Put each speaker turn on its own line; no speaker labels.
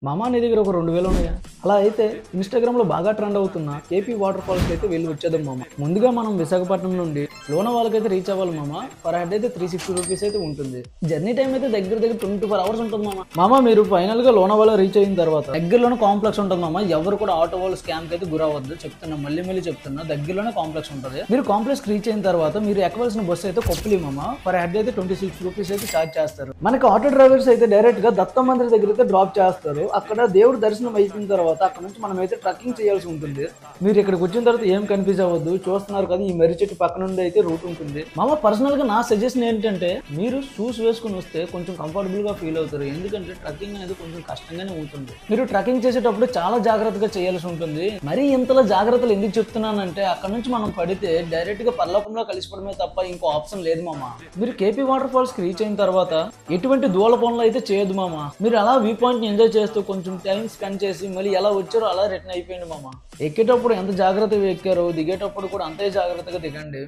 మామ నీ దగ్గర ఒక 2000 ఉన్నాయా? అలా అయితే ఇన్‌స్టాగ్రామ్‌లో బాగా ట్రెండ్ అవుతున్న కేపీ వాటర్ ఫాల్స్‌కి అయితే వెళ్ళి వచ్చేద్దాం మామ. ముందుగా మనం విశాఖపట్నం నుండి లోనావాలాకైతే రీచ్ అవ్వాలి మామ. పర్ హెడ్ అయితే 360 రూపీస్ అయితే ఉంటుంది. జర్నీ టైం అయితే దగ్గర 24 అవర్స్ ఉంటుంది మామ. మామ మీరు ఫైనల్‌గా లోనావాలా రీచ్ అయిన తర్వాత దగ్గరలోనే కాంప్లెక్స్ ఉంటుంది మామ. ఎవరు కూడా ఆటో వాళ్ళు స్కామ్‌కి అయితే గురవ్వద్దు. చెప్తున్నా మళ్ళీ చెప్తున్నా, దగ్గరలోనే కాంప్లెక్స్ ఉంటుంది. మీరు కాంప్లెక్స్‌కి రీచ్ అయిన తర్వాత మీరు ఎక్కవలసిన బస్సు అయితే కొప్పలి మామ. పర్ హెడ్ అయితే 26 రూపీస్ అయితే ఛార్జ్ చేస్తారు. మనకి ఆటో డ్రైవర్స్ అయితే డైరెక్ట్ గా దత్త మందిర్ దగ్గర అయితే డ్రాప్ చేస్తారు. అక్కడ దేవుడి దర్శనం అయిపోయిన తర్వాత అక్కడ నుంచి మనం అయితే ట్రక్కింగ్ చేయాల్సి ఉంటుంది. మీరు ఇక్కడికి వచ్చిన తర్వాత ఏం కన్ఫ్యూజ్ అవ్వద్దు. చూస్తున్నారు కదా, ఈ మర్రి చెట్టు పక్క నుండి అయితే రూట్ ఉంటుంది మామ. పర్సనల్ గా నా సజెషన్ ఏంటంటే మీరు షూస్ వేసుకుని వస్తే కొంచెం కంఫర్టబుల్ గా ఫీల్ అవుతారు. ఎందుకంటే ట్రక్కింగ్ అనేది కొంచెం కష్టంగానే ఉంటుంది. మీరు ట్రక్కింగ్ చేసేటప్పుడు చాలా జాగ్రత్తగా చేయాల్సి ఉంటుంది. మరి ఇంతలో జాగ్రత్తలు ఎందుకు చెప్తున్నానంటే అక్కడ నుంచి మనం పడితే డైరెక్ట్ గా పరలోకంలో కలిసిపోవడమే తప్ప ఇంకో ఆప్షన్ లేదు మామ. మీరు కేపీ వాటర్ ఫాల్స్ కి రీచ్ అయిన తర్వాత ఎటువంటి దూల పనులు అయితే చేయదు మామ. మీరు అలా వ్యూ పాయింట్ ని ఎంజాయ్ చేస్తూ కొంచెం టైం స్పెండ్ చేసి మళ్ళీ ఎలా వచ్చారో అలా రిటర్న్ అయిపోయింది మామ. ఎక్కేటప్పుడు ఎంత జాగ్రత్తగా ఎక్కారో దిగేటప్పుడు కూడా అంతే జాగ్రత్తగా దిగండి.